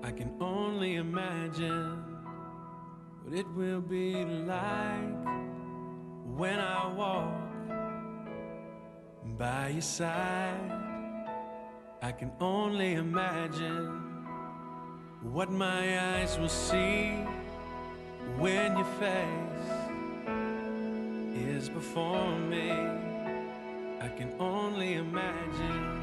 I can only imagine what it will be like when I walk by your side. I can only imagine what my eyes will see when your face is before me. I can only imagine.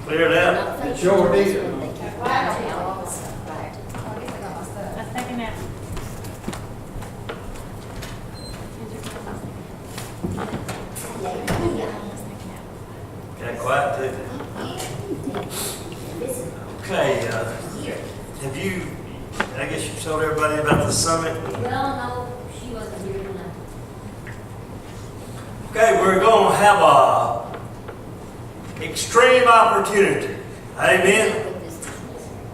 Cleared out. It sure did. Got quiet too. Okay, have you, I guess you told everybody about the summit? Well, no, she wasn't here tonight. Okay, we're going to have a extreme opportunity. Amen.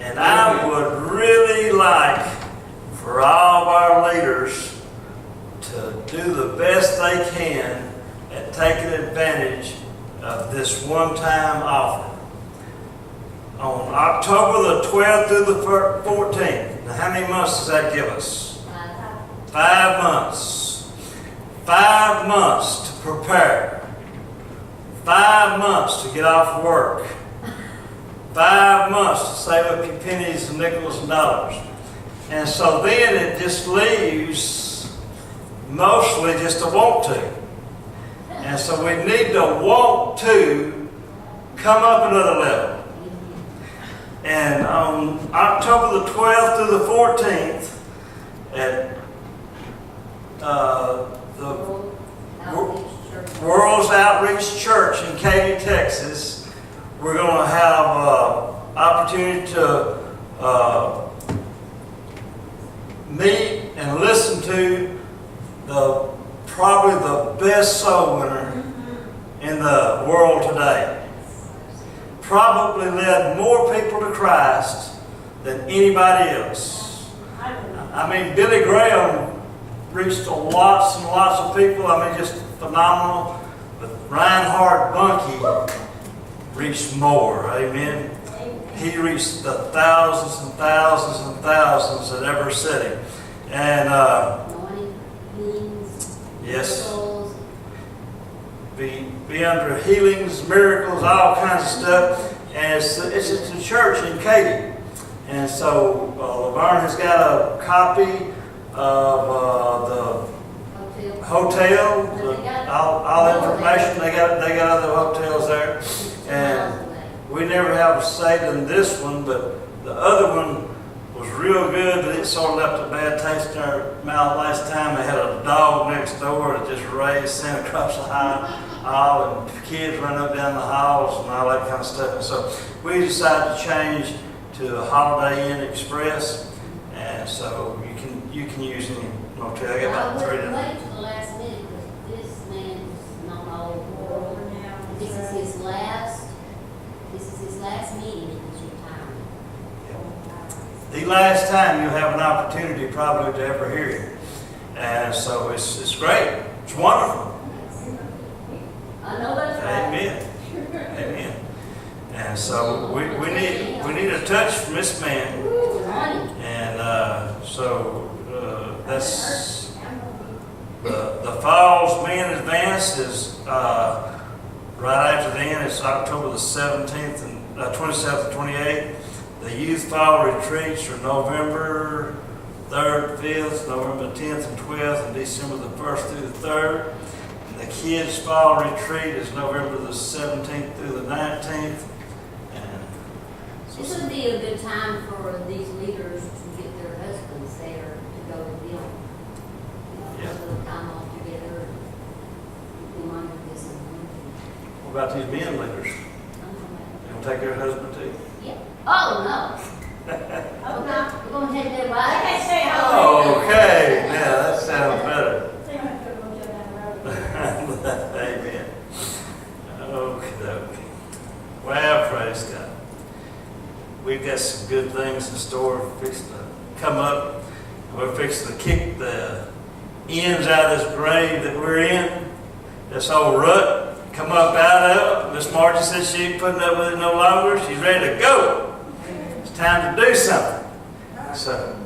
And I would really like for all of our leaders to do the best they can at taking advantage of this one-time offer. On October the 12th through the 14th. Now, how many months does that give us? 5 months. 5 months to prepare. 5 months to get off work. 5 months to save up your pennies and nickels and dollars. And so then it just leaves mostly just a want to. And so we need to want to come up another level. And on October the 12th through the 14th at the World's Outreach Church in Katy, Texas, we're going to have an opportunity to meet and listen to probably the best soul winner in the world today. Probably led more people to Christ than anybody else. I mean, Billy Graham reached lots and lots of people. I mean, just phenomenal. But Reinhard Bunke reached more. Amen. He reached the thousands and thousands and thousands that ever said him. And yes, be under healings, miracles, all kinds of stuff. And it's a church in Katy. And so Laverne has got a copy of the hotel, all information. They got other hotels there. And we never have stayed in this one, but the other one was real good, but it sort of left a bad taste in our mouth last time. They had a dog next door that just raised Santa across the aisle, and kids run up down the halls and all that kind of stuff. And so we decided to change to a Holiday Inn Express, and so you can use any motel. I got about 3 of them. Wait till the last minute because this man's not all world now. This is his last meeting in his retirement. The last time you'll have an opportunity probably to ever hear it. And so it's great. It's wonderful. I know that's right. Amen. Amen. And so we need a touch from this man. And so that's the Falls Men Advance is right after then. It's October the 17th and 27th and 28th. The Youth Fall Retreats are November 3rd, 5th, November 10th and 12th, and December the 1st through the 3rd. And the Kids Fall Retreat is November the 17th through the 19th. And so This would be a good time for these leaders to get their husbands there to go with them. Yeah. A little time off together. We might do this. what about these men leaders? They gonna take their husband too? Yeah. Oh, no. Okay, we're going to take their wives. Okay, yeah, that sounds better. things in store fixing to come up. We're fixing to kick the ends out of this grave that we're in. This old rut, come up out of it. Miss Margie said she ain't putting up with it no longer. She's ready to go. It's time to do something. So,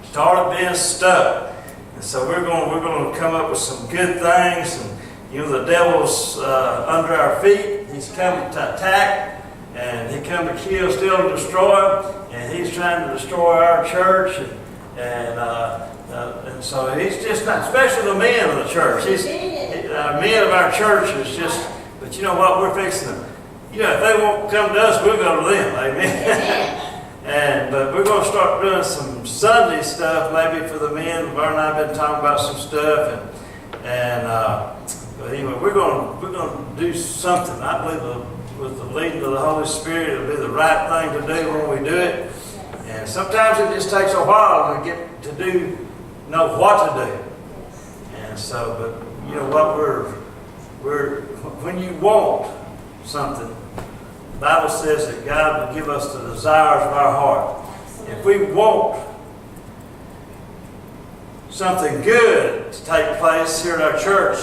started being stuck. And so we're going to come up with some good things. And the devil's under our feet. He's come to attack, and he come to kill, steal, and destroy. And he's trying to destroy our church. And so he's just not, especially the men of the church. Men of our church is just, but you know what, we're fixing them. If they won't come to us, we'll go to them. Amen. But we're going to start doing some Sunday stuff, maybe for the men. Vern and I have been talking about some stuff, but anyway, we're going to do something. I believe with the leading of the Holy Spirit, it'll be the right thing to do when we do it. And sometimes it just takes a while to get to know what to do. And so, but you know what, when you want something, the Bible says that God will give us the desires of our heart. If we want something good to take place here at our church,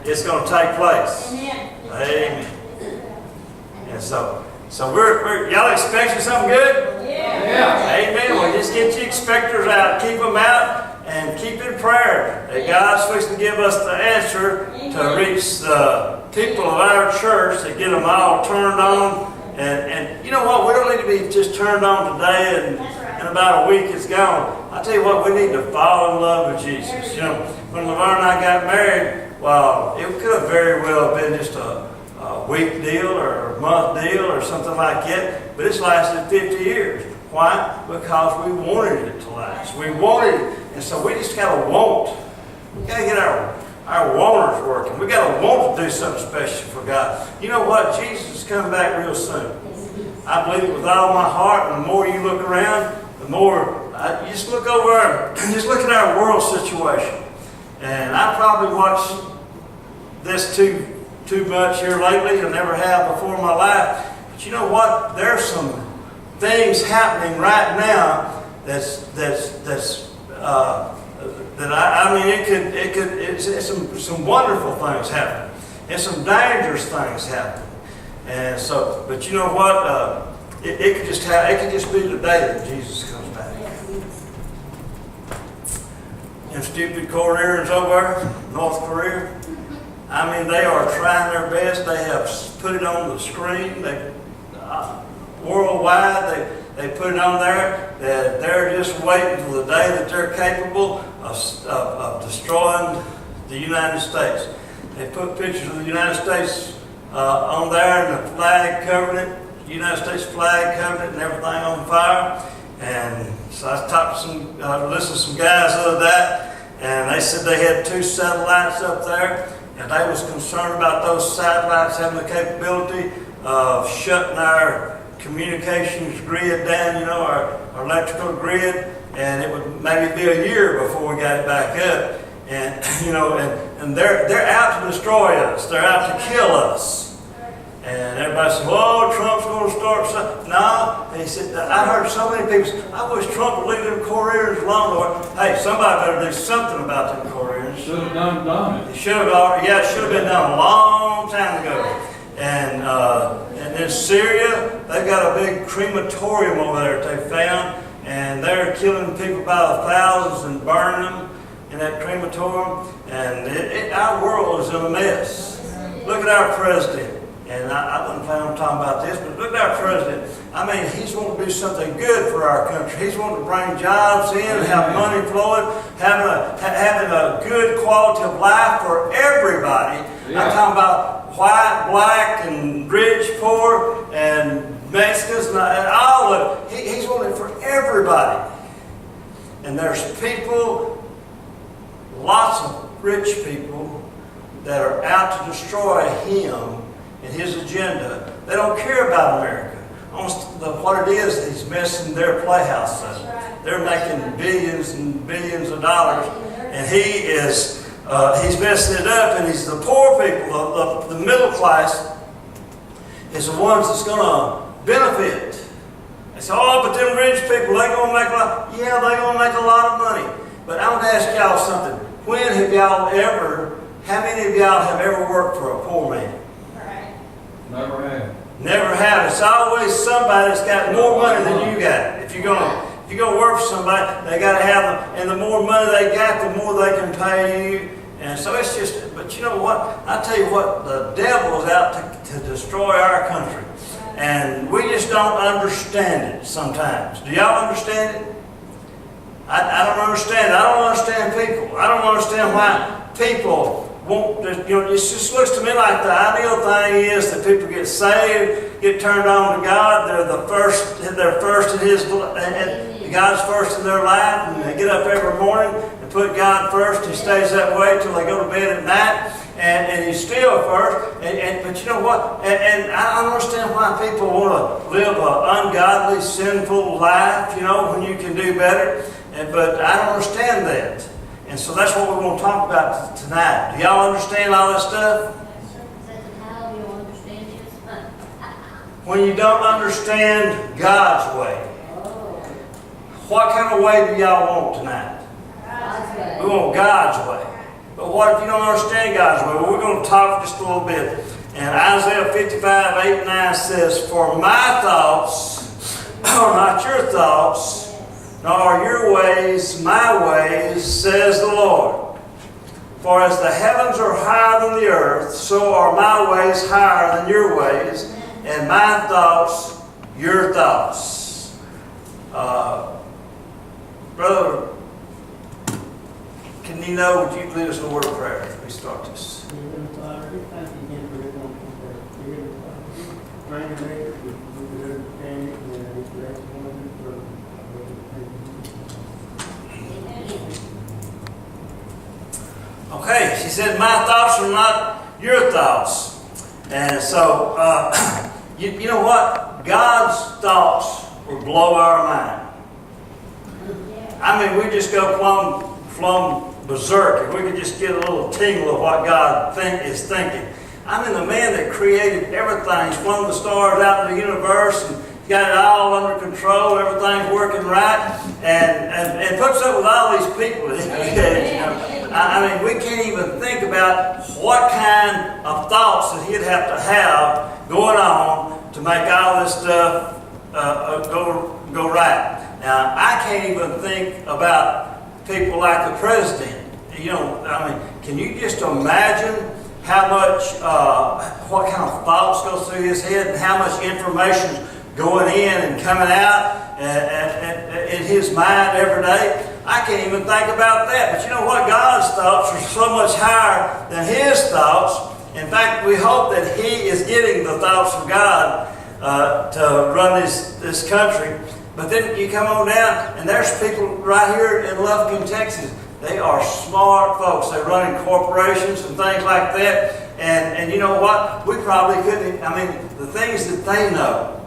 it's going to take place. Amen. And so we're y'all expecting something good? Yeah. Amen. Well, just get your expectors out, keep them out, and keep in prayer that God's fixing to give us the answer to reach the people of our church, to get them all turned on. And you know what? We don't need to be just turned on today and in about a week it's gone. I tell you what, we need to fall in love with Jesus. When Laverne and I got married, well, it could have very well been just a week deal or a month deal or something like that, but it's lasted 50 years. Why? Because we wanted it to last. We wanted it, and so we just got to want. We got to get our wanters working. We got to want to do something special for God. You know what? Jesus is coming back real soon. I believe it with all my heart, and the more you look around, the more you just look over, just look at our world situation. And I probably watched this too much here lately. I never have before in my life. But you know what? There's some things happening right now it's some wonderful things happening, and some dangerous things happening. And so, but you know what? It could just be the day that Jesus comes back. And stupid Koreans over there, North Korea. I mean, they are trying their best. They have put it on the screen. Worldwide, they put it on there that they're just waiting for the day that they're capable of destroying the United States. They put pictures of the United States on there, and the flag covering it, the United States flag covering it, and everything on fire. And so I talked to listened to some guys of that, and they said they had 2 satellites up there, and they was concerned about those satellites having the capability of shutting our communications grid down, our electrical grid, and it would maybe be a year before we got it back up. And and they're out to destroy us. They're out to kill us. And everybody said, "Well, Trump's going to start something." No, he said. I heard so many people say, "I wish Trump would leave them Koreans alone." Hey, somebody better do something about them Koreans. Should have done it. It should have been done a long time ago. And in Syria, they've got a big crematorium over there that they found, and they're killing people by the thousands and burning them in that crematorium. And our world is in a mess. Look at our president. And I wasn't planning on talking about this, but look at our president. I mean, he's wanting to do something good for our country. He's wanting to bring jobs in, have money flowing, having a good quality of life for everybody. Yeah. I'm talking about white, black, and rich, poor, and Mexicans, and all of it. He's wanting it for everybody. And there's people, lots of rich people, that are out to destroy him and his agenda. They don't care about America. What it is, he's messing their playhouse up. They're making billions and billions of dollars, and he's messing it up. And he's the poor people, the middle class, is the ones that's going to benefit They say, oh, but them rich people, they're going to make a lot. Yeah, they're going to make a lot of money. But I want to ask y'all something. How many of y'all have ever worked for a poor man? Never have. Never have. It's always somebody that's got more money than you got. If you're gonna work for somebody, they got to have them, and the more money they got, the more they can pay you. And so it's just. But you know what? I tell you what, the devil is out to destroy our country, and we just don't understand it sometimes. Do y'all understand it? I don't understand it. I don't understand people. I don't understand why people won't. It just looks to me like the ideal thing is that people get saved, get turned on to God. They're first in His, and God's first in their life, and they get up every morning and put God first. He stays that way till they go to bed at night, and He's still first. But you know what? And I don't understand why people want to live an ungodly, sinful life. When you can do better. But I don't understand that. And so that's what we're going to talk about tonight. Do y'all understand all that stuff? How do you understand this? When you don't understand God's way, what kind of way do y'all want tonight? God's way. We want God's way. But what if you don't understand God's way? Well, we're going to talk just a little bit. And Isaiah 55, 8 and 9 says, "For my thoughts are not your thoughts, nor are your ways my ways, says the Lord. For as the heavens are higher than the earth, so are my ways higher than your ways, and my thoughts your thoughts." Brother, would you lead us in a word of prayer as we start this? Okay, she said, "My thoughts are not your thoughts." And so, you know what? God's thoughts will blow our mind. I mean, we just go plumb berserk, and we could just get a little tingle of what God is thinking. I mean, the man that created everything, he's flung the stars out in the universe, and got it all under control, everything's working right, and puts up with all these people. I mean, we can't even think about what kind of thoughts that he'd have to have going on to make all this stuff go right. Now, I can't even think about people like the president. I mean, can you just imagine how much, what kind of thoughts go through his head and how much information is going in and coming out in his mind every day? I can't even think about that. But you know what? God's thoughts are so much higher than his thoughts. In fact, we hope that he is getting the thoughts of God to run this country. But then you come on down, and there's people right here in Lufkin, Texas. They are smart folks. They run in corporations and things like that. And you know what? We probably couldn't, the things that they know.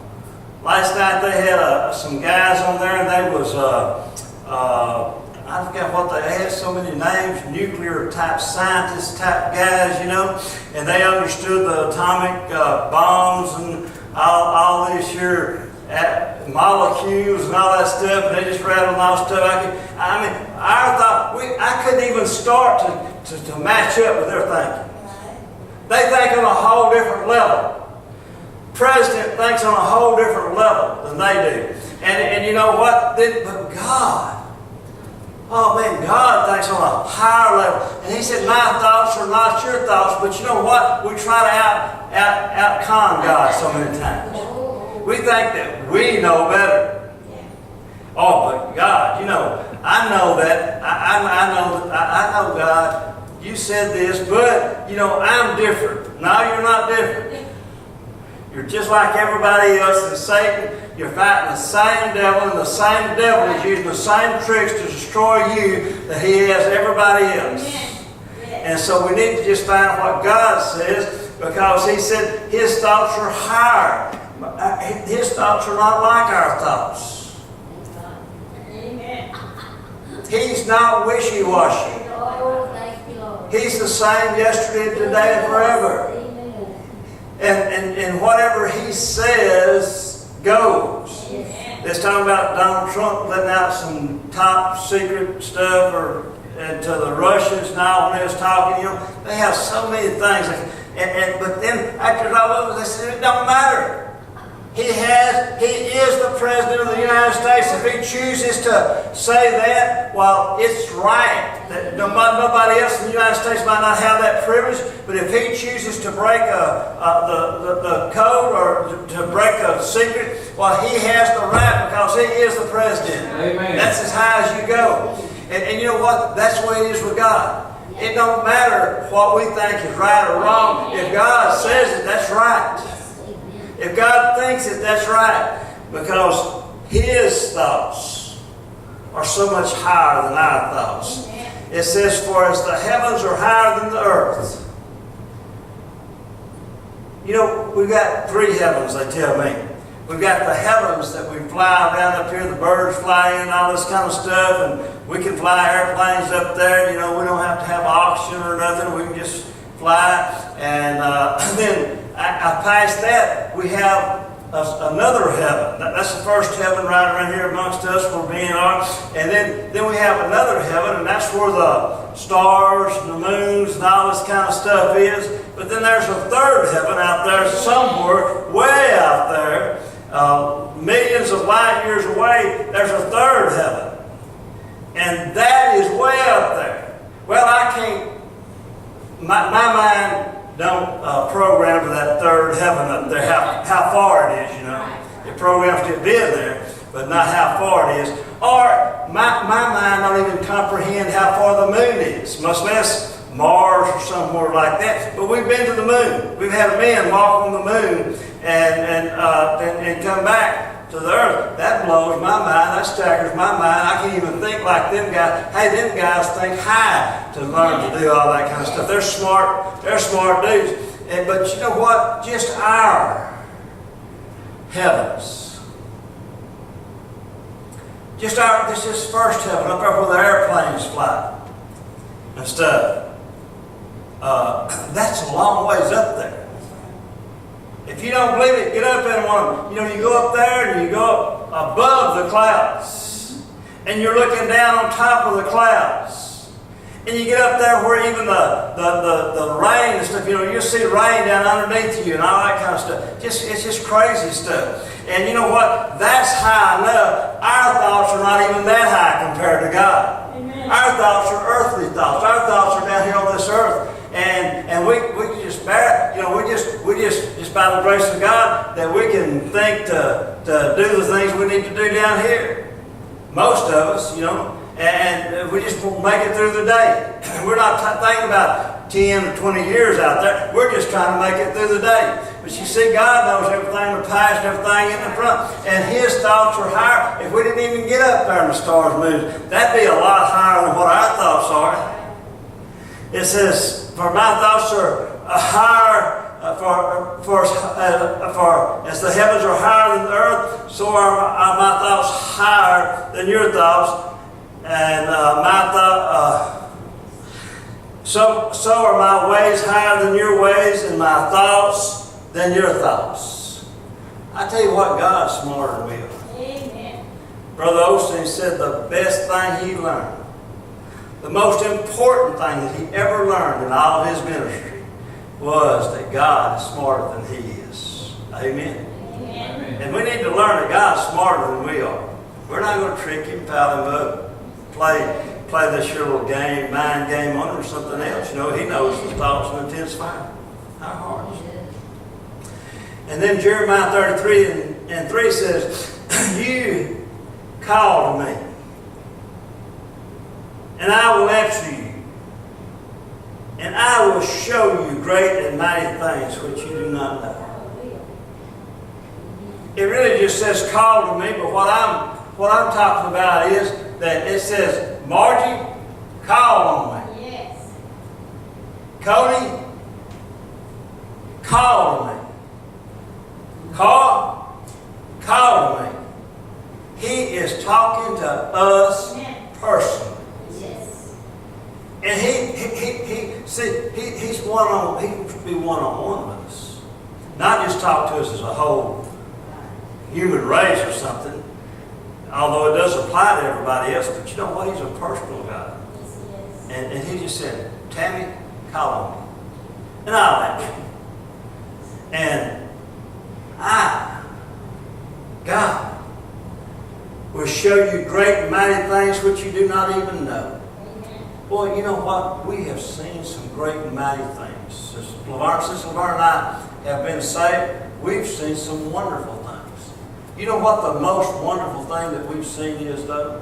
Last night they had some guys on there, and they was, I forgot what they had, so many names, nuclear type scientist type guys, and they understood the atomic bombs and all these here molecules and all that stuff, and they just rattled all stuff. I couldn't even start to match up with their thinking. They think on a whole different level. President thinks on a whole different level than they do. And you know what? But God, oh man, God thinks on a higher level. And he said, "My thoughts are not your thoughts." But you know what? We try to out-con God so many times. We think that we know better. Oh, but God, I know that. I know God. You said this, but, I'm different. No, you're not different. You're just like everybody else, and Satan, you're fighting the same devil, and the same devil is using the same tricks to destroy you that he has everybody else. And so we need to just find what God says, because he said his thoughts are higher. His thoughts are not like our thoughts. Amen. He's not wishy-washy. Oh, thank you, Lord. He's the same yesterday, today, and forever. Amen. And whatever he says goes. Yes. It's talking about Donald Trump letting out some top secret stuff and to the Russians now when they was talking, they have so many things. But then after all of it, they said it don't matter. He is the President of the United States. If he chooses to say that, well, it's right. That nobody else in the United States might not have that privilege, but if he chooses to break the code or to break a secret, well, he has the right because he is the President. Amen. That's as high as you go. And you know what? That's the way it is with God. It don't matter what we think is right or wrong. If God says it, that's right. If God thinks it, that's right. Because His thoughts are so much higher than our thoughts. It says, for as the heavens are higher than the earth. We've got three heavens, they tell me. We've got the heavens that we fly down up here, the birds fly in, all this kind of stuff, and we can fly airplanes up there. We don't have to have oxygen or nothing. We can just fly. And then past that, we have another heaven. That's the first heaven right around here amongst us where men are. And then we have another heaven, and that's where the stars and the moons and all this kind of stuff is. But then there's a third heaven out there somewhere, way out there, millions of light years away. There's a third heaven. And that is way up there. Well, I can't, my mind don't program for that third heaven up there, how far it is, It programs to be there, but not how far it is. Or my mind don't even comprehend how far the moon is, much less Mars or somewhere like that. But we've been to the moon. We've had men walk on the moon and come back to the earth. That blows my mind. That staggers my mind. I can't even think like them guys. Hey, them guys think high to learn to do all that kind of stuff. They're smart. They're smart dudes. But you know what? Just our heavens. This is first heaven, up there where the airplanes fly and stuff. That's a long ways up there. If you don't believe it, get up in one. You go up there and you go up above the clouds. And you're looking down on top of the clouds. And you get up there where even the rain and stuff, you'll see rain down underneath you and all that kind of stuff. It's just crazy stuff. And you know what? That's high enough. Our thoughts are not even that high compared to God. Amen. Our thoughts are earthly thoughts. Our thoughts are down here on this earth. And we just bear it. We just by the grace of God that we can think to do the things we need to do down here. Most of us, and we just won't make it through the day. We're not thinking about 10 or 20 years out there. We're just trying to make it through the day. But you see, God knows everything, the past, everything in the front. And His thoughts are higher. If we didn't even get up there in the stars and moons, that'd be a lot higher than what our thoughts are. It says, for my thoughts are higher, for as the heavens are higher than the earth, so are my thoughts higher than your thoughts. And so are my ways higher than your ways, and my thoughts than your thoughts. I tell you what, God's smarter than we are. Amen. Brother Osteen said the best thing he learned, the most important thing that he ever learned in all of his ministry was that God is smarter than he is. Amen. Amen. And we need to learn that God's smarter than we are. We're not going to trick him, pal him up, play this here little game, mind game on him or something else. He knows the thoughts and intents of our hearts. And then Jeremiah 33 and 3 says, you call to me, and I will answer you, and I will show you great and mighty things which you do not know. It really just says call to me, but what I'm talking about is that it says, Margie, call on me. Yes. Cody, call to me. Call to me. He is talking to us personally. Yes. And he's one-on-one. He can be one-on-one with us. Not just talk to us as a whole human race or something. although it does apply to everybody else, but you know what? He's a personal God. And he just said, Tammy, call on me. And I'll answer. And God, will show you great and mighty things which you do not even know. Boy, you know what? We have seen some great and mighty things. Since Laverne and I have been saved, we've seen some wonderful things. You know what the most wonderful thing that we've seen is, though?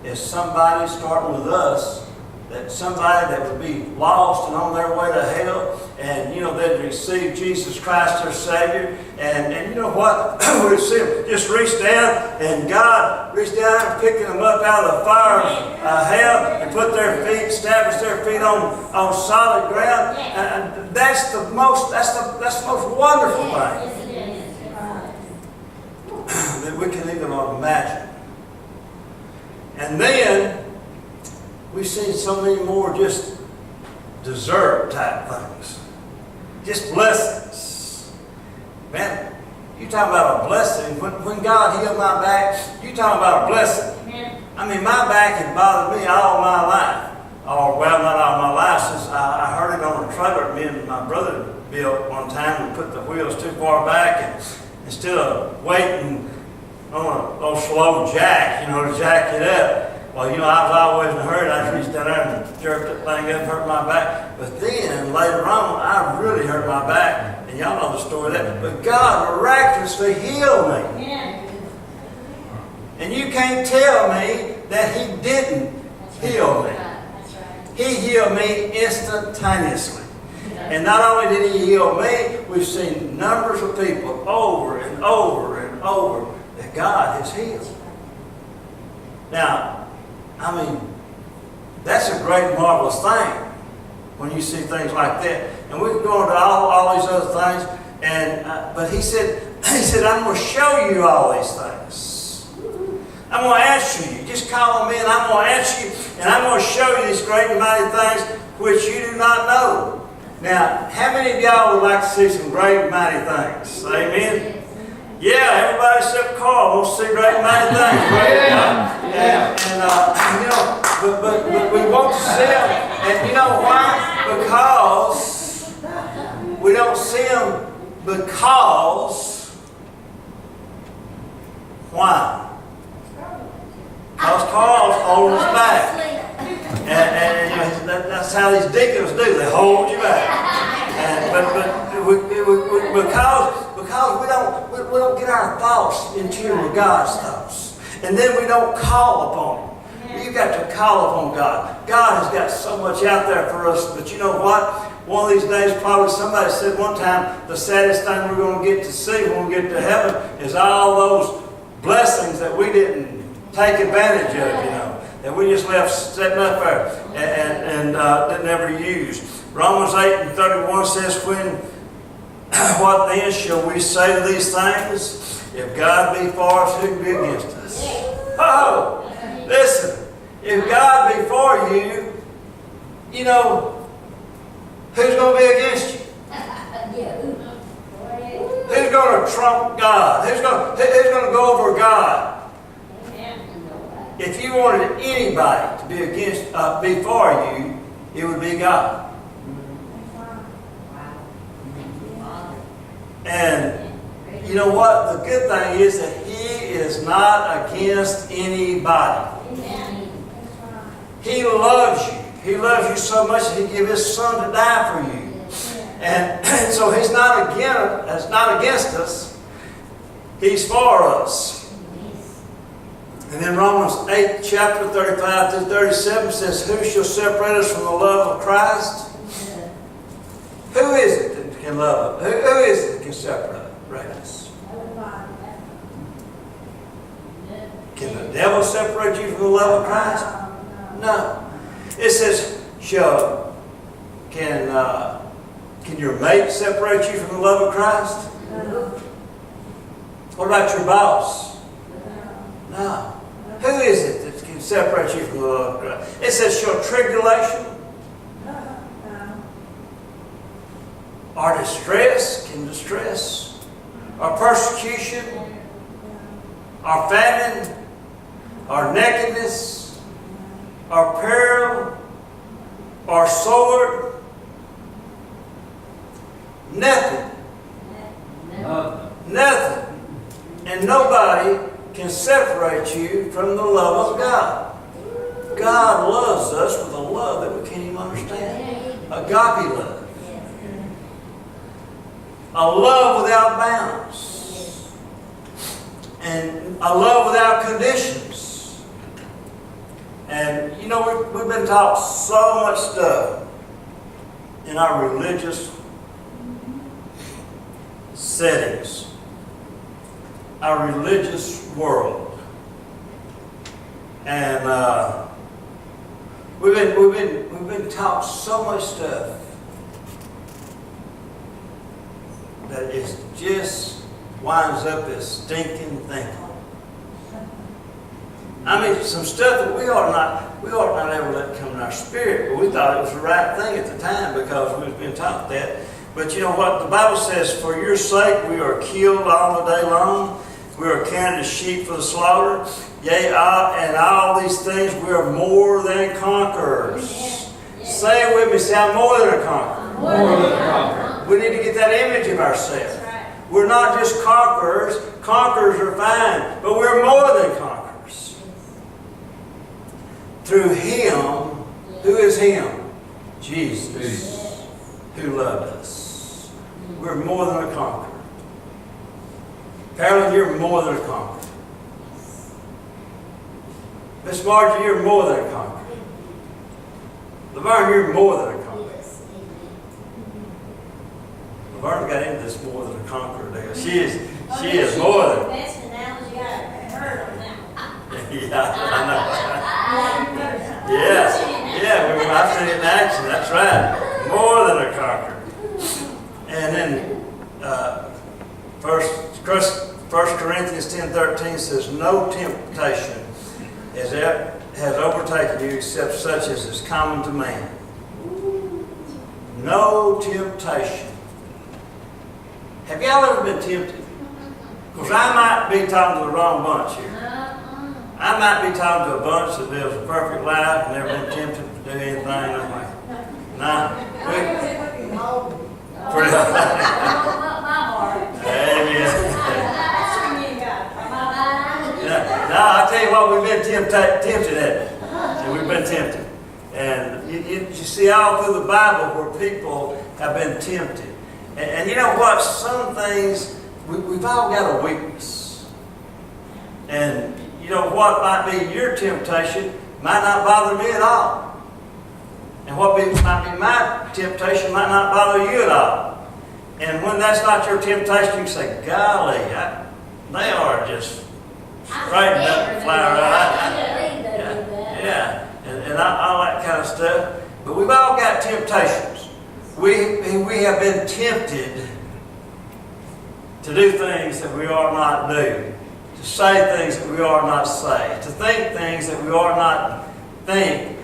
Is somebody, starting with us, that somebody that would be lost and on their way to hell, and you know, they'd receive Jesus Christ their Savior, and you know what? We'd see them just reach down, and God reached down and picking them up out of the fire of hell, and put their feet, establish their feet on solid ground. And that's the most wonderful thing that we can even imagine. And then we've seen so many more just dessert type things. Just blessings. Man, you talk about a blessing. When God healed my back, you talk about a blessing. I mean, my back had bothered me all my life. Oh, well, not all my life, since I heard it on a trailer me and my brother built one time. We put the wheels too far back, and instead of waiting on a slow jack, you know, to jack it up, well, you know, I was always in a hurry. I just reached down there and jerked that thing up, hurt my back. But then, later on, I really hurt my back. And y'all know the story of that. But God miraculously healed me. Yeah. And you can't tell me that He didn't heal me. He healed me instantaneously. And not only did He heal me, we've seen numbers of people over and over and over that God has healed. Now, I mean, that's a great, marvelous thing when you see things like that. And we can go into all these other things. And but He said, I'm going to show you all these things. I'm going to answer you. Just call on me, and I'm going to answer you. And I'm going to show you these great and mighty things which you do not know. Now, how many of y'all would like to see some great and mighty things? Amen. Yeah, everybody except Carl wants to see great and mighty things. Right? And you know, but we want to see them. And you know why? Because we don't see them because why? Because Carl's holding us back. And you know, that's how these deacons do. They hold you back. Because we don't get our thoughts in tune with God's thoughts. And then we don't call upon Him. You've got to call upon God. God has got so much out there for us. But you know what? One of these days, probably somebody said one time, the saddest thing we're going to get to see when we get to heaven is all those blessings that we didn't take advantage of, you know, that we just left sitting up there and didn't ever use. Romans 8:31 says, what then shall we say to these things? If God be for us, who can be against us? Oh, listen, if God be for you, you know, who's going to be against you? Who's going to trump God? Who's going to go over God? If you wanted anybody to be against, be for you, it would be God. And you know what? The good thing is that He is not against anybody. He loves you. He loves you so much that He gave His Son to die for you. And so He's not against us. He's for us. And then Romans 8, chapter 35 through 37 says, who shall separate us from the love of Christ? Who is it that can love us? Who is it that can separate us? Can the devil separate you from the love of Christ? No. It says, can your mate separate you from the love of Christ? What about your boss? No. Who is it that can separate you from the love of Christ? It says, shall tribulation or distress, can distress, or persecution, or famine, or nakedness, or peril, or sword. Nothing. Nothing. Nothing. And nobody can separate you from the love of God. God loves us with a love that we can't even understand. Agape love. A love without bounds. And a love without conditions. And you know, we've been taught so much stuff in our religious settings, our religious world. And we've been taught so much stuff that it just winds up as stinking thinking. I mean, some stuff that we ought not ever let come in our spirit, but we thought it was the right thing at the time because we've been taught that. But you know what? The Bible says, for your sake we are killed all the day long. We are counted as sheep for the slaughter. Yea, and all these things we are more than conquerors. Say it with me, say, I'm more than a conqueror. More than a conqueror. We need to get that image of ourselves. We're not just conquerors. Conquerors are fine, but we're more than conquerors. Through Him, who is Him? Jesus, who loved us. We're more than a conqueror. Carolyn, you're more than a conqueror. Miss Margie, you're more than a conqueror. Laverne, you're more than a conqueror. Laverne got into this more than a conqueror deal. She is more than. Best analogy I've heard on that. Yeah, I know. Yeah, I've seen it in action. That's right. More than a conqueror. And then, 1 Corinthians 10:13 says, no temptation has overtaken you except such as is common to man. No temptation. Have y'all ever been tempted? Because I might be talking to the wrong bunch here. I might be talking to a bunch that lives a perfect life and never been tempted to do anything. I'm like, nah. Pretty Amen. Now, I tell you what, we've been tempted at it. And we've been tempted. And you see all through the Bible where people have been tempted. And you know what? Some things, we've all got a weakness. And you know what might be your temptation might not bother me at all. And what might be my temptation might not bother you at all. And when that's not your temptation, you can say, golly, they are just straightened up and fly around. Yeah. And all that kind of stuff. But we've all got temptations. We have been tempted to do things that we ought not do, to say things that we ought not say, to think things that we ought not think.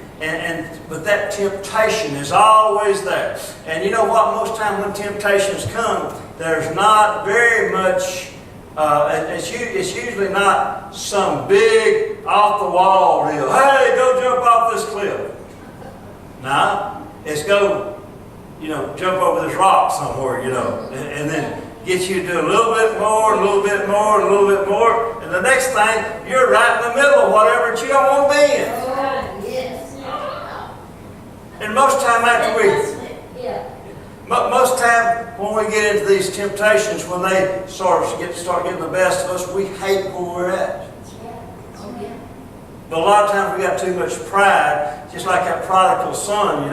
But that temptation is always there. And you know what? Most time when temptations come, there's not very much. It's usually not some big off-the-wall deal. Hey, go jump off this cliff. No, it's go, jump over this rock somewhere, and then get you to do a little bit more, a little bit more, a little bit more, and the next thing, you're right in the middle of whatever that you don't want to be in. And most time most time when we get into these temptations, when they start getting the best of us, we hate where we're at. But a lot of times we got too much pride, just like that prodigal son,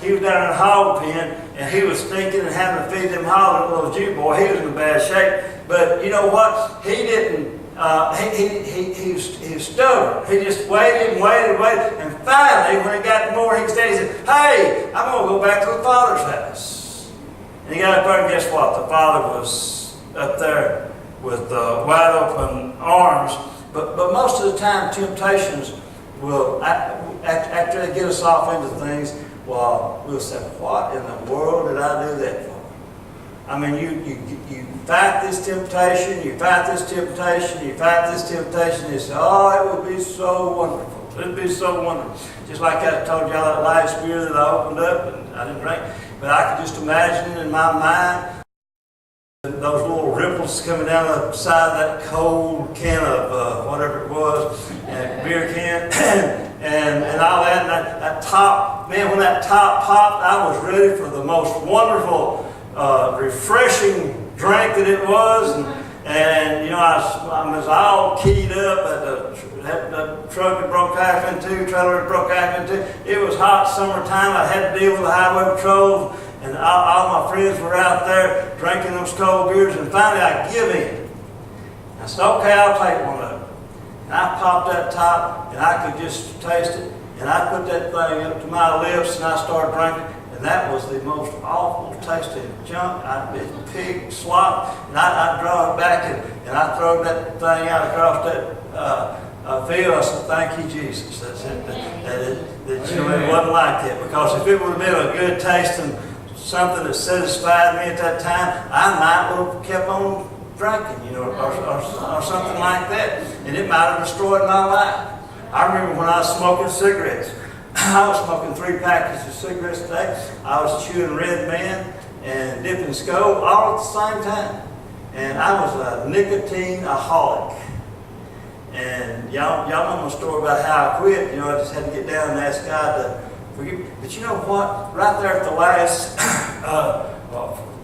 He was down in a hog pen, and he was stinking and having to feed them hogs, little Jew boy. He was in bad shape. But you know what? He didn't. He was stubborn. He just waited and waited and waited. And finally, when he got more, he could stand, he said, hey, I'm going to go back to the Father's house. And he got up there, and guess what? The Father was up there with wide open arms. But most of the time, temptations will, after they get us off into things, we'll say, what in the world did I do that for? I mean, you fight this temptation, you fight this temptation, you fight this temptation. You say, oh, it would be so wonderful. It would be so wonderful. Just like I told y'all that last beer that I opened up and I didn't drink. But I could just imagine it in my mind. Those little ripples coming down the side of that cold can of whatever it was, beer can, and all that. And that top, man, when that top popped, I was ready for the most wonderful, refreshing drink that it was. And you know, I was all keyed up at the truck that broke half in two, trailer that broke half in two. It was hot summertime. I had to deal with the highway patrol. And all my friends were out there drinking those cold beers, and finally I give in. I said, okay, I'll take one of them. And I popped that top, and I could just taste it, and I put that thing up to my lips, and I started drinking, and that was the most awful tasting junk. It's pig slop, and I draw it back, and I throw that thing out across that field. I said, thank you, Jesus. That's it. That you know, it wasn't like that, because if it would have been a good tasting something that satisfied me at that time, I might have kept on drinking, you know, or something like that. And it might have destroyed my life. I remember when I was smoking cigarettes. I was smoking 3 packets of cigarettes a day. I was chewing Red Man and dipping Skull all at the same time. And I was a nicotine-aholic. And y'all know my story about how I quit. You know, I just had to get down and ask God to forgive me. But you know what? Right there at the last,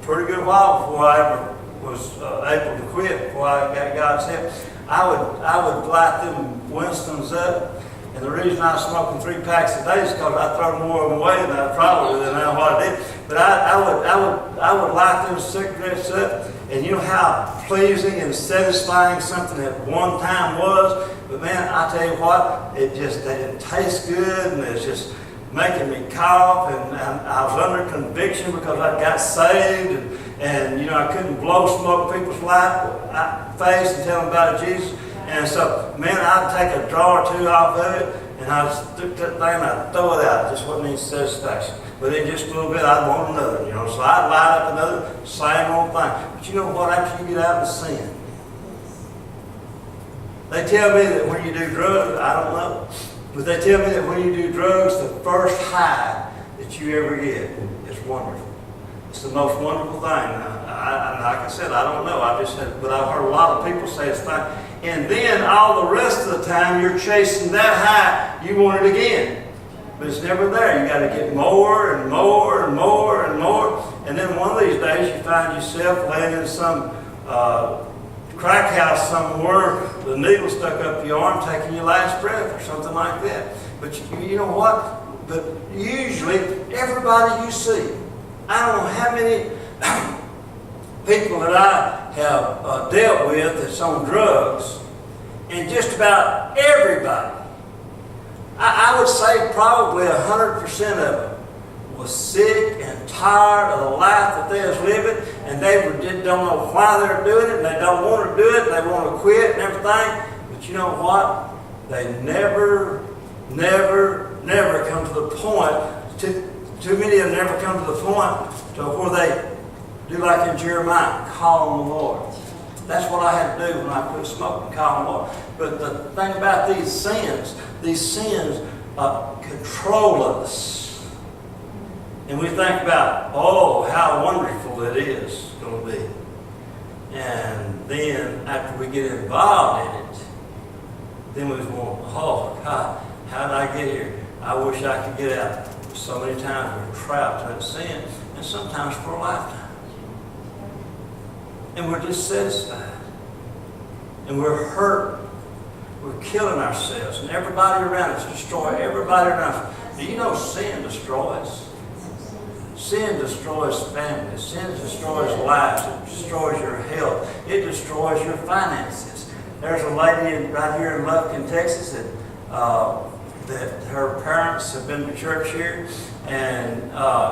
pretty good while before I ever was able to quit, before I got God's help, I would light them Winstons up. And the reason I was smoking 3 packs a day is because I throw more of them away than I probably than what I did. But I would light those cigarettes up, and you know how pleasing and satisfying something at one time was. But man, I tell you what, they didn't taste good, and it's just making me cough, and I was under conviction because I got saved, and you know, I couldn't blow smoke in people's face and tell them about Jesus. And so, man, I'd take a draw or 2 off of it, and I'd stick that thing and I'd throw it out. It just wasn't any satisfaction. But in just a little bit, I'd want another, you know. So I'd light up another, same old thing. But you know what? After you get out of sin, they tell me that when you do drugs, I don't know, but they tell me that when you do drugs, the first high that you ever get is wonderful. It's the most wonderful thing. Like I said, I don't know. But I've heard a lot of people say it's fine. And then all the rest of the time, you're chasing that high. You want it again, but it's never there. You got to get more and more and more and more. And then one of these days, you find yourself laying in some crack house somewhere, the needle stuck up your arm, taking your last breath or something like that. But you know what? But usually, everybody you see, I don't know how many people that I have dealt with that's on drugs, and just about everybody, I would say probably 100% of them was sick and tired of the life that they was living, and they don't know why they're doing it, and they don't want to do it, they want to quit and everything. But you know what? They never come to the point, too many of them never come to the point to where they do like in Jeremiah, call on the Lord. That's what I had to do when I quit smoking, call on the Lord. But the thing about these sins control us. And we think about, oh, how wonderful it is going to be. And then after we get involved in it, then we go, oh, God, how did I get here? I wish I could get out. So many times we're trapped in sin, and sometimes for a lifetime. And we're dissatisfied. And we're hurt. We're killing ourselves. And everybody around us, destroy everybody around us. Do you know sin destroys? Sin destroys families. Sin destroys lives. It destroys your health. It destroys your finances. There's a lady right here in Lufkin, Texas, that her parents have been to church here, and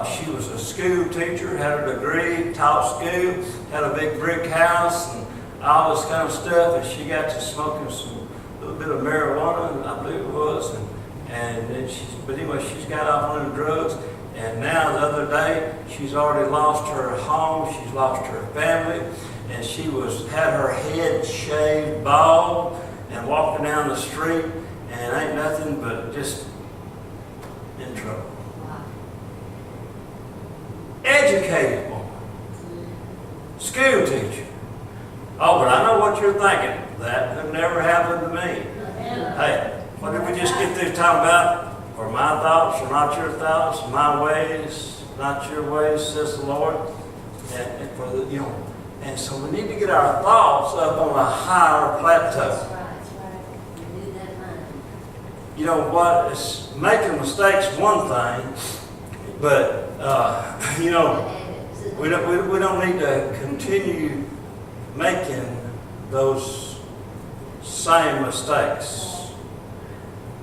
she was a school teacher, had a degree, taught school, had a big brick house, and all this kind of stuff, and she got to smoking a little bit of marijuana, I believe it was, and then but anyway, she's got off on the drugs, And now the other day, she's already lost her home, she's lost her family, and she had her head shaved bald and walking down the street, and ain't nothing but just in trouble. Educated woman. School teacher. Oh, but I know what you're thinking. That could never happen to me. Hey, what did we just get through talking about? For my thoughts are not your thoughts, my ways, not your ways, says the Lord. And for the, and so we need to get our thoughts up on a higher plateau. That's right. You do that mind. You know what? It's making mistakes one thing, but we don't need to continue making those same mistakes.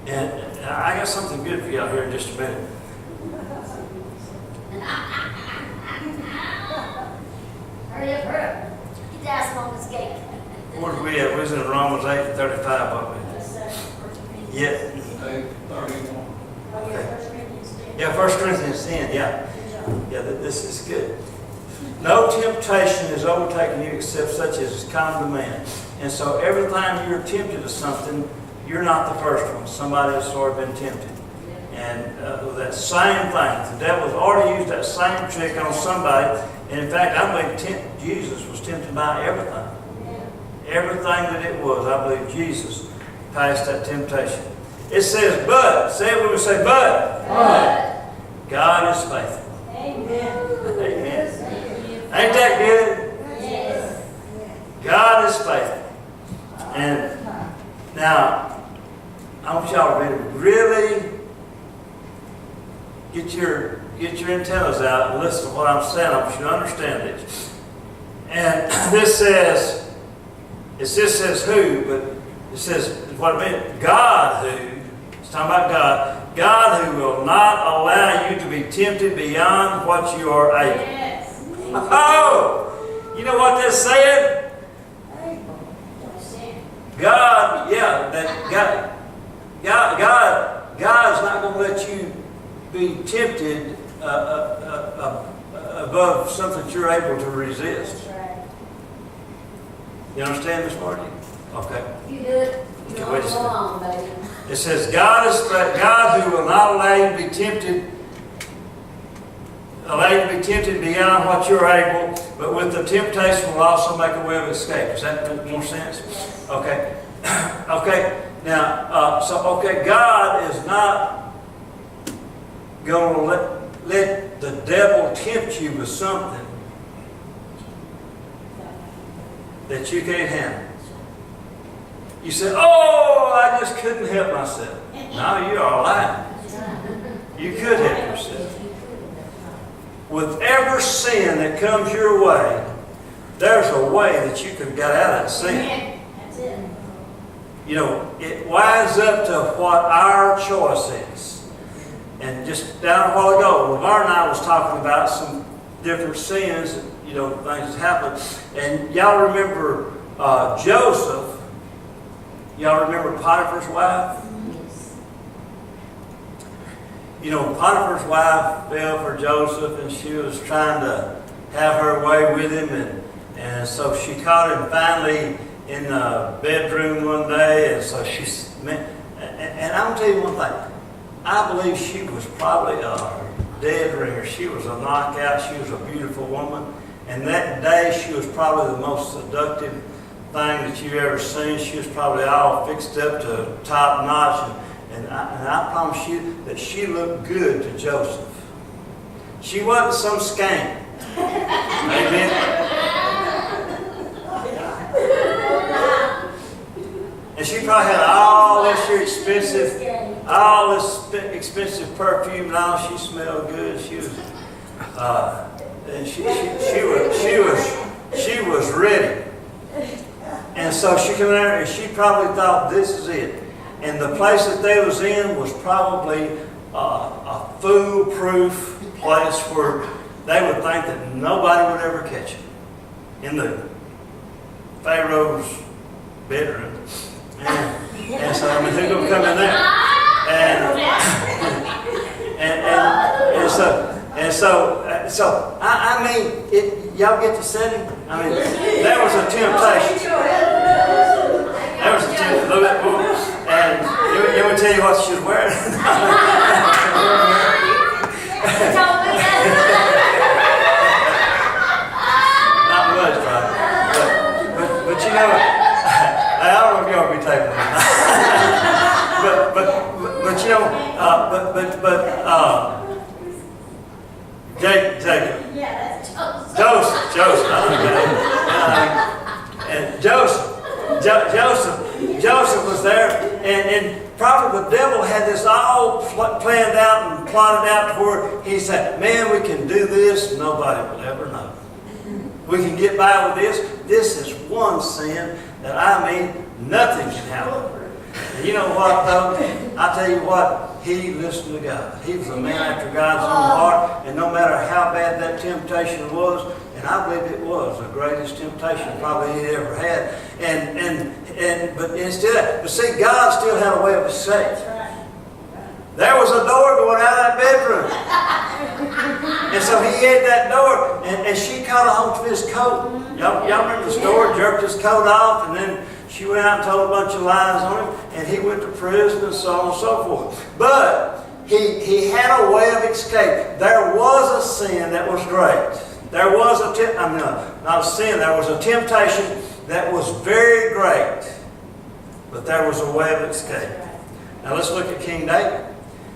And I got something good for you out here in just a minute. Hurry up. Get down on this gate. Where did we at? We was in Romans 8:35, wasn't we? Yes, sir. Yeah. 8:31. Yeah, 1 Corinthians 10, yeah. Yeah, this is good. No temptation is overtaking you except such as is common to man. And so every time you're tempted to something, you're not the first one. Somebody has already been tempted. And that same thing, the devil's already used that same trick on somebody. And in fact, I believe Jesus was tempted by everything. Everything that it was, I believe Jesus passed that temptation. It says, but. Say it when we say, but. God is faithful. Amen. Amen. Ain't that good? Yes. God is faithful. And now, I want y'all to really get your antennas out and listen to what I'm saying. I want you to understand this. And it just says who, but it says what it meant. God who, it's talking about God. God who will not allow you to be tempted beyond what you are able. Yes. Oh! You know what that said? God, God's not going to let you be tempted above something that you're able to resist. That's right. You understand, Miss Marty? Okay. You do it. Okay, You're wait a second. on, baby. It says, God who will not allow you to be tempted beyond what you're able, but with the temptation will also make a way of escape. Does that make more sense? Yes. Okay. Okay. Now, God is not going to let the devil tempt you with something that you can't handle. You say, oh, I just couldn't help myself. No, you are lying. You could help yourself. With every sin that comes your way, there's a way that you could have got out of that sin. That's it. You know, it winds up to what our choice is. And just down a while ago, LeVar and I was talking about some different sins, things that happened. And y'all remember Joseph. Y'all remember Potiphar's wife? Yes. Potiphar's wife fell for Joseph, and she was trying to have her way with him, and so she caught him finally in the bedroom one day, and so and I'm gonna tell you one thing. I believe she was probably a dead ringer. She was a knockout. She was a beautiful woman, and that day she was probably the most seductive thing that you've ever seen. She was probably all fixed up to top notch, and I promise you that she looked good to Joseph. She wasn't some skank. Amen. And she probably had all this expensive perfume, and all. She smelled good. She was, and she was ready. And so she came in there, and she probably thought, this is it. And the place that they was in was probably a foolproof place where they would think that nobody would ever catch them. In the Pharaoh's bedroom. And so, who's going to come in there? And so I mean, y'all get the setting? I mean, that was a temptation. That was a temptation. Look at that. And you want to tell you what she was wearing? Not much, right? But you know, I don't know if y'all will be taking it. but you know, Jacob. Yeah, that's Joseph. And Joseph was there, and probably the devil had this all planned out and plotted out to where he said, man, we can do this, nobody will ever know. We can get by with this. This is one sin that, I mean, nothing can happen. And you know what, though? I tell you what, he listened to God. He was a man after God's own heart, and no matter how bad that temptation was, and I believe it was the greatest temptation probably he'd ever had. But instead, but see, God still had a way of escape. There was a door going out of that bedroom. And so he had that door, and she caught a hold of his coat. Y'all remember the story? Jerked his coat off, and then she went out and told a bunch of lies on him, and he went to prison and so on and so forth. But he had a way of escape. There was a sin that was great. There was not a sin, there was a temptation that was very great. But there was a way of escape. Now let's look at King David.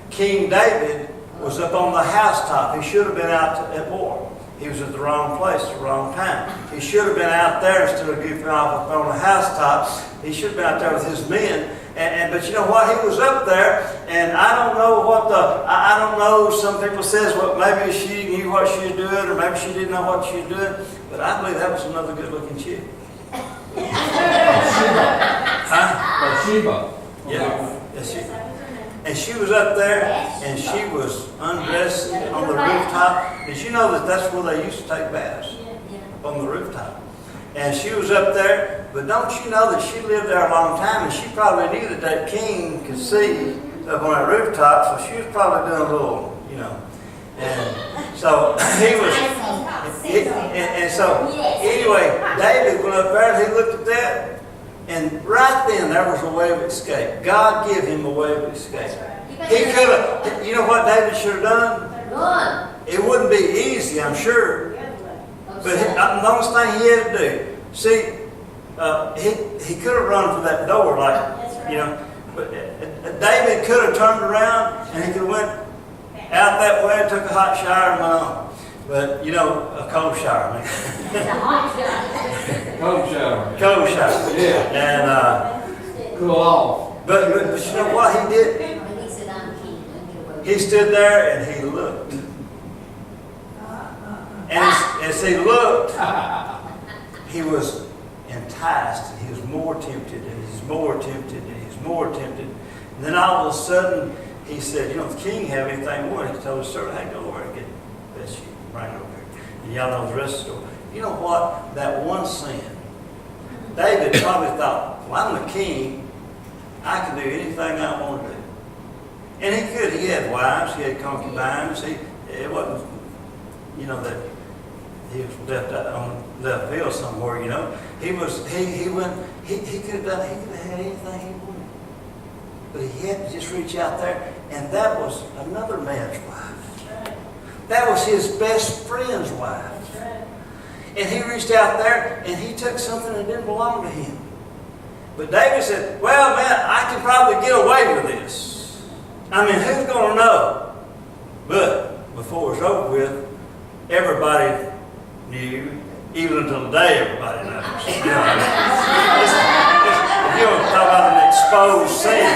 King David was up on the housetop. He should have been out at war. He was at the wrong place at the wrong time. He should have been out there instead of goofing off up on the housetop. He should have been out there with his men. But you know what? He was up there, and I don't know I don't know. Some people says, well, maybe she knew what she was doing, or maybe she didn't know what she was doing. But I believe that was another good-looking chick. Huh? Bathsheba. Yeah. Yes, and she was up there, and she was undressed on the rooftop. Did you know that that's where they used to take baths? On the rooftop. And she was up there, but don't you know that she lived there a long time, and she probably knew that king could see up on that rooftop, so she was probably doing a little, you know. And so he was, and so anyway, David went up there and he looked at that, and right then there was a way of escape. God gave him a way of escape. He could have, you know what David should have done? It wouldn't be easy, I'm sure. But the only thing he had to do, see, he could have run for that door, like, you know. But David could have turned around and he could have went out that way, took a hot shower and went on. But, you know, a cold shower, man. Cold shower. Cold shower. Yeah. And, Cool off. but you know what he did? He stood there and he looked. And as he looked, he was enticed, and he was more tempted, and he's more tempted, and he's more tempted. And then all of a sudden, he said, you know, if the king have anything more, he told his servant, hey, go over and get Bathsheba, bring her over here. And y'all know the rest of the story. You know what? That one sin, David probably thought, well, I'm the king. I can do anything I want to do. And he could. He had wives. He had concubines. It wasn't, you know, that he was left out on left field somewhere, you know. He could have done, he could have had anything he wanted. But he had to just reach out there, and that was another man's wife. That was his best friend's wife. And he reached out there, and he took something that didn't belong to him. But David said, well, man, I can probably get away with this. I mean, who's going to know? But before it's over with, everybody knew, even until today, everybody knows. You know, if you want to talk about an exposed sin,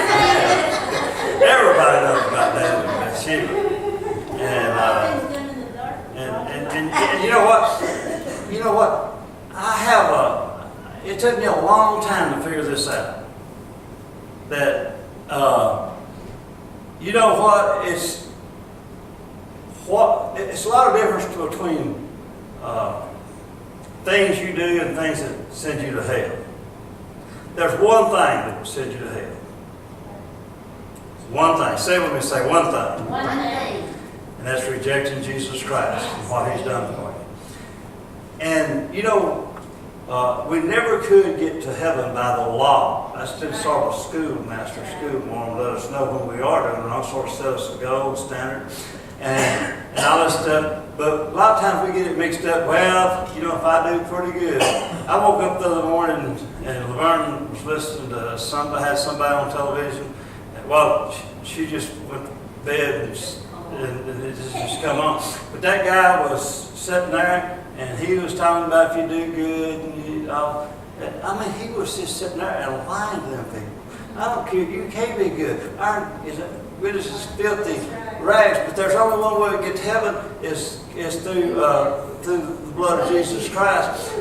everybody knows about David and Bathsheba. And you know what? You know what? It took me a long time to figure this out. That, you know what? It's a lot of difference between things you do and things that send you to hell. There's one thing that will send you to hell. One thing. Say it with me. Say one thing. One thing. And that's rejecting Jesus Christ and what He's done for you. And, you know, we never could get to heaven by the law. That's been sort of schoolmaster, school want to let us know when we are doing it, and sort of set us a gold standard and all this stuff. But a lot of times we get it mixed up. Well, you know, if I do pretty good. I woke up the other morning and Laverne was listening to somebody, had somebody on television. Well, she just went to bed and it just come on. But that guy was sitting there and he was talking about if you do good and I mean, he was just sitting there and lying to them people. I don't care, you can't be good. We're just filthy rags, but there's only one way to get to heaven is through the blood of Jesus Christ.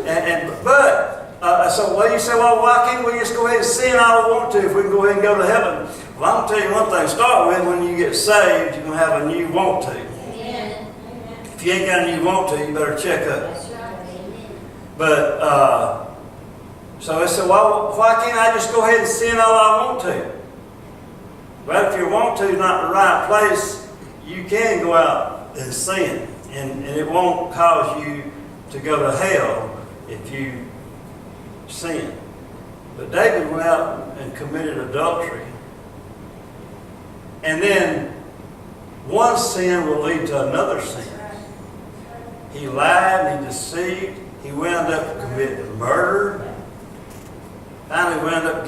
So well, you say, well, why can't we just go ahead and sin all we want to if we can go ahead and go to heaven? Well, I'm going to tell you one thing. Start with, when you get saved, you're going to have a new want to. Amen. If you ain't got a new want to, you better check up. That's right. Amen. But, so they said, well, why can't I just go ahead and sin all I want to? Well, if your want to is not in the right place, you can go out and sin. And it won't cause you to go to hell if you sin. But David went out and committed adultery. And then one sin will lead to another sin. He lied and he deceived. He wound up committing murder. Finally wound up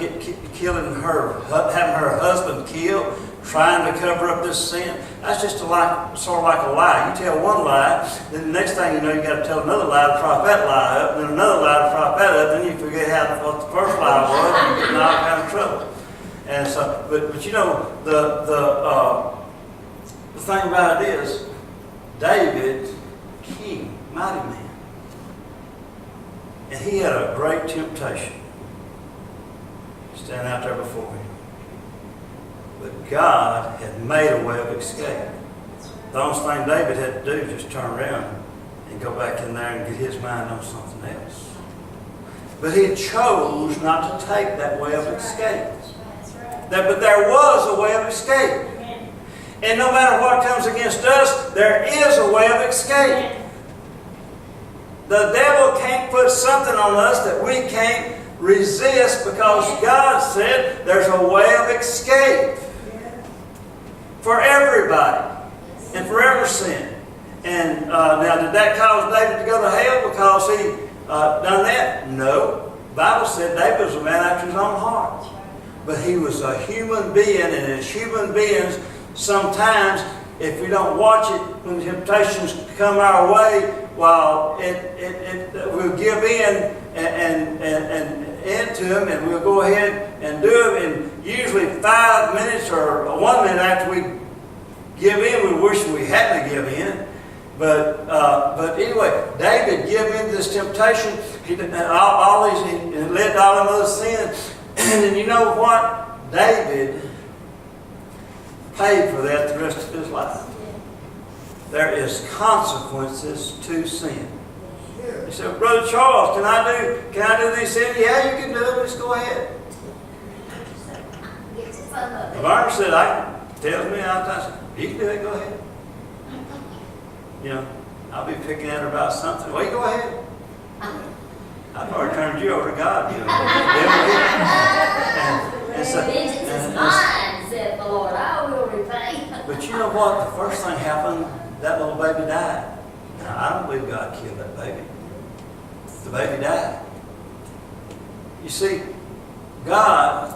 killing her, having her husband killed, trying to cover up this sin. That's just sort of like a lie. You tell one lie, then the next thing you know, you got to tell another lie to prop that lie up, then another lie to prop that up, then you forget what the first lie was, and you get in all kind of trouble. And so, but you know, the thing about it is, David, king, mighty man, and he had a great temptation stand out there before him. But God had made a way of escape. The only thing David had to do was just turn around and go back in there and get his mind on something else. But he chose not to take that way of escape. But there was a way of escape. And no matter what comes against us, there is a way of escape. The devil can't put something on us that we can't resist, because God said there's a way of escape for everybody and for every sin. And now, did that cause David to go to hell because he done that? No. The Bible said David was a man after his own heart. But he was a human being, and as human beings, sometimes if we don't watch it, when temptations come our way, well, we'll give in and into them, and we'll go ahead and do it. And usually 5 minutes or 1 minute after we give in, we wish we hadn't give in. But anyway, David gave in to this temptation. He led to all them other sins. And then you know what? David paid for that the rest of his life. There is consequences to sin. He said, Brother Charles, can I do these sins? Yeah, you can do it. Just go ahead. Laverne said, tells me all the time, you can do it, go ahead. You know, I'll be picking at her about something. Well, you go ahead. I've already turned you over to God. You know. Vengeance is mine, said the Lord. I will repay. But you know what? The first thing happened, that little baby died. Now, I don't believe God killed that baby. The baby died. You see, God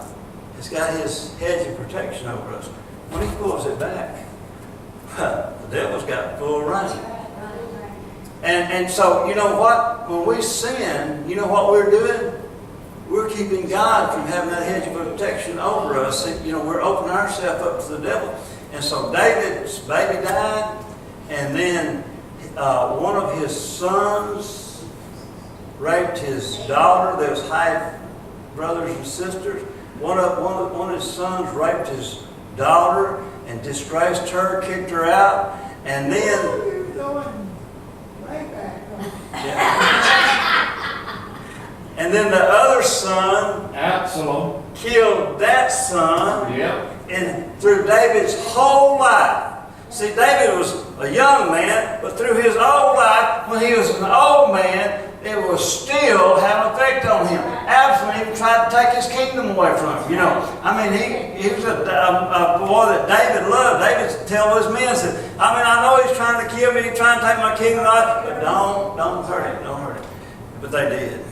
has got His hedge of protection over us. When He pulls it back, the devil's got full reign. And so, you know what? When we sin, you know what we're doing? We're keeping God from having that hedge of protection over us. You know, we're opening ourselves up to the devil. And so David's baby died, and then one of his sons raped his daughter. There was half brothers and sisters. One of his sons raped his daughter and disgraced her, kicked her out, and then and then the other son, Absalom, killed that son. yeah. And through David's whole life, see, David was a young man, but through his old life, when he was an old man, it will still have an effect on him. Absalom even tried to take his kingdom away from him. You know, I mean, he was a boy that David loved. David tell his men, said, I mean, I know he's trying to kill me, he's trying to take my kingdom away, but don't hurt him, don't hurt him. But they did.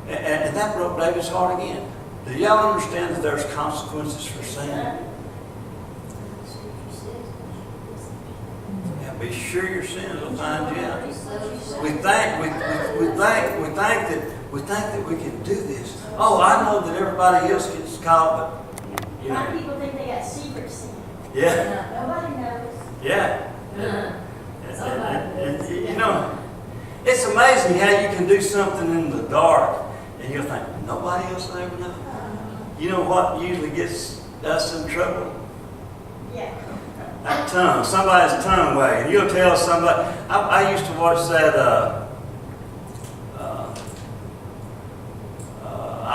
and that broke David's heart again. Do y'all understand that there's consequences for sin? Be sure your sins will find you out. We think that we can do this. Oh, I know that everybody else gets caught, but you know. Some people think they got secret sin. Yeah. Nobody knows. Yeah. And you know, it's amazing how you can do something in the dark, and you'll think nobody else will ever know. You know what usually gets us in trouble? Yeah. That tongue, somebody's tongue wagging. You'll tell somebody. I used to watch that. I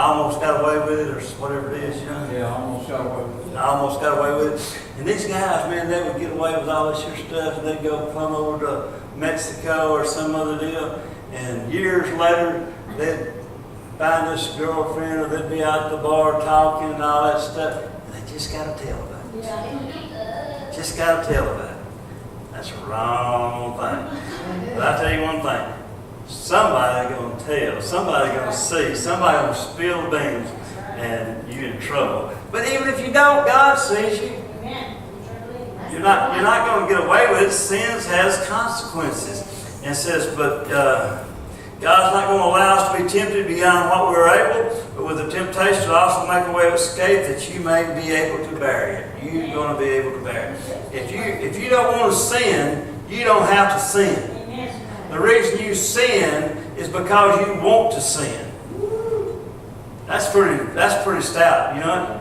almost got away with it, or whatever it is, you know. Yeah, almost got away with it. I almost got away with it. And these guys, man, they would get away with all this here stuff, and they'd go plumb over to Mexico or some other deal. And years later, they'd find this girlfriend, or they'd be out at the bar talking and all that stuff. And they just got to tell about it. Just got to tell about it. That's a wrong thing. But I tell you one thing. Somebody going to tell. Somebody going to see. Somebody going to spill the beans. And you're in trouble. But even if you don't, God sees you. You're not going to get away with it. Sin has consequences. And it says, but God's not going to allow us to be tempted beyond what we're able, but with the temptation to also make a way of escape that you may be able to bear it. You're going to be able to bear it. If you don't want to sin, you don't have to sin. The reason you sin is because you want to sin. That's pretty stout, you know.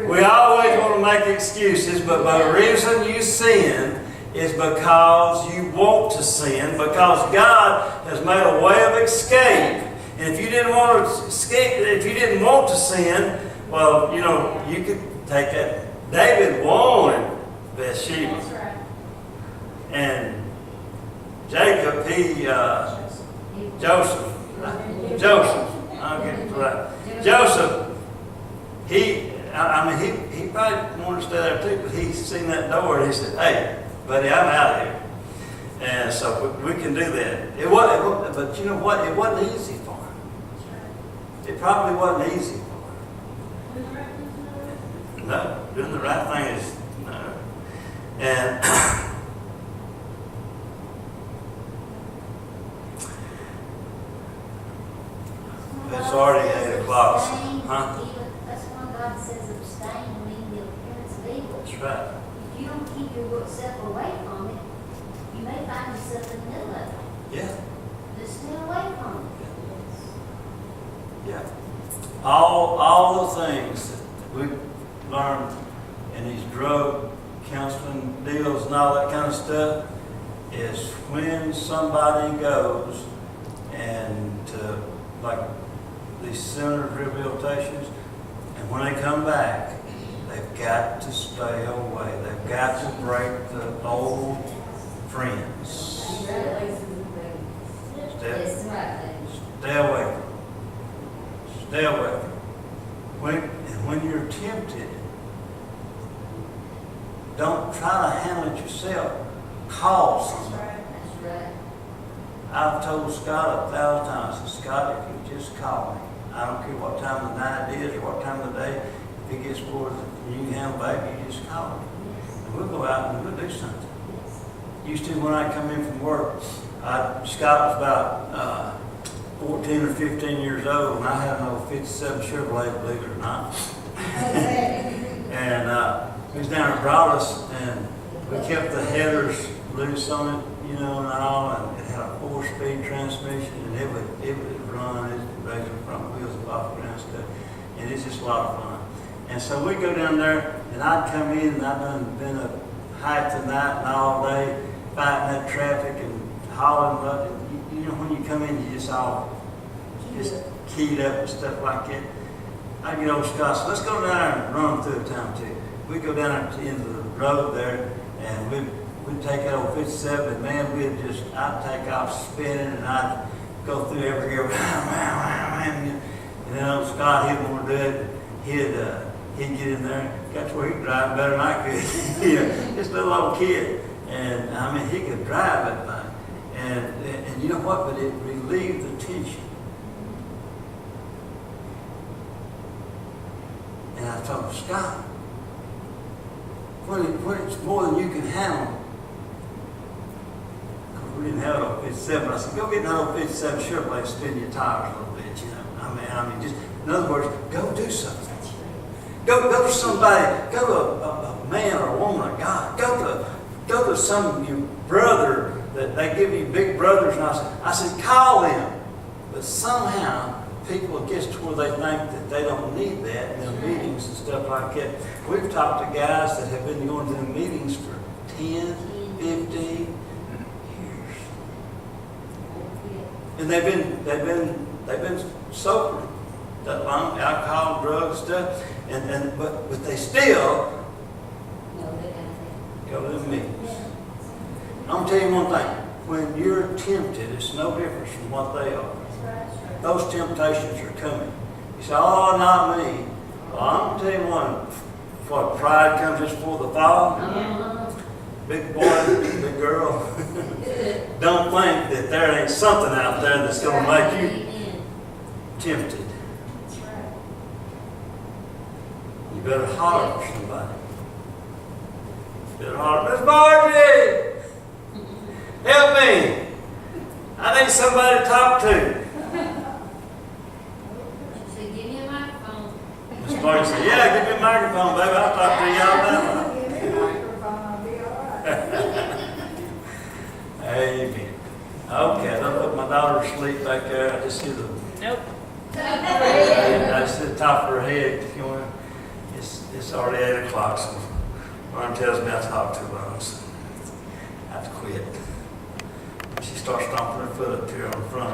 We always want to make excuses, but the reason you sin is because you want to sin, because God has made a way of escape. And if you didn't want to escape, if you didn't want to sin, well, you know, you could take that. David wanted Bathsheba. And Jacob, Joseph, I'm getting it right. Joseph, he probably wanted to stay there too, but he seen that door and he said, hey, buddy, I'm out of here. And so we can do that. But you know what? It wasn't easy for him. It probably wasn't easy for him. No, doing the right thing is no. And it's already 8 o'clock. Huh? That's why God says abstain from the appearance of evil. That's right. If you don't keep yourself away from it, you may find yourself in the middle of it. Yeah. Just stay away from it. Yeah. All the things that we learned in these drug counseling deals and all that kind of stuff is when somebody goes and to like these center of rehabilitations, and when they come back, they've got to stay away. They've got to break the old friends. Stay away from them. Stay away from them. When you're tempted, don't try to handle it yourself. Call somebody. That's right. I've told Scott 1,000 times, I said, Scott, if you just call me, I don't care what time of the night it is or what time of the day, if it gets bored and you can handle baby, you just call me. And we'll go out and we'll do something. Used to, when I come in from work, Scott was about 14 or 15 years old, and I had an old 57 Chevrolet, believe it or not. And he was down at Broadus, and we kept the headers loose on it, you know, and all, and it had a 4-speed transmission, and it would run, it would raise the front wheels off the ground stuff, and it's just a lot of fun. And so we'd go down there, and I'd come in, and I'd been up high tonight and all day, fighting that traffic and hollering, but you know, when you come in, you just all keyed up and stuff like that. I get old Scott, so let's go down there and run through the town too. We go down to the end of the road there, and we'd take it over 57, and man, I'd take off spinning, and I'd go through every gear, and then Scott, he'd want to do it, he'd get in there, got to where he could drive better than I could. You know, just a little old kid, and I mean, he could drive that thing, and you know what, but it relieved the tension. And I told him, Scott, when it's more than you can handle, because we didn't have an old 57, I said, go get an old 57 Chevrolet and spin your tires a little bit, you know. I mean, just, in other words, go do something. Go to somebody, go to a man or a woman of God. Go to some of your brother that they give you big brothers. And I said, call them. But somehow people get to where they think that they don't need that in their meetings and stuff like that. We've talked to guys that have been going to the meetings for 10, 15 years. And they've been sober that long, alcohol, drugs, stuff, but they still go to the meetings. I'm gonna tell you one thing: when you're tempted, it's no different from what they are. Those temptations are coming. You say, "Oh, not me." Well, I'm gonna tell you one: what pride comes just before the fall. Big boy, big girl. Don't think that there ain't something out there that's gonna make you tempted. You better holler for somebody. You better holler, Miss Margie, help me. I need somebody to talk to. She said, give me a microphone. Miss Margie said, yeah, give me a microphone, baby. I'll talk to you all day. Give me a microphone, I'll be all right. Amen. Okay, don't put my daughter to sleep back there. I just see the Nope. I just see the top of her head going. It's already 8 o'clock, so Lauren tells me I talk too long, so I have to quit. She starts stomping her foot up here on the front.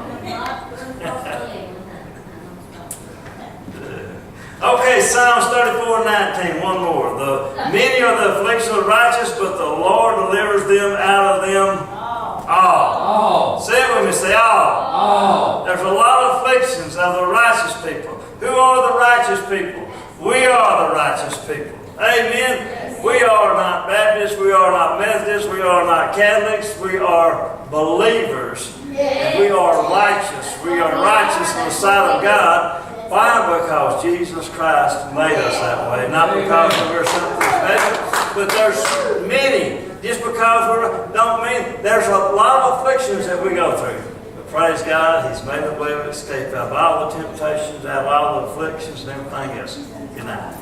Okay, Psalms 34:19. One more. Many are the afflictions of the righteous, but the Lord delivers them out of them all. Say it with me. Say all. There's a lot of afflictions of the righteous people. Who are the righteous people? We are the righteous people. Amen. We are not Baptists. We are not Methodists. We are not Catholics. We are believers. And we are righteous. We are righteous in the sight of God. Why? Because Jesus Christ made us that way. Not because we're something special, but there's many. Just because don't mean there's a lot of afflictions that we go through. But praise God, He's made a way of escape out of all the temptations, out of all the afflictions and everything else. Good night.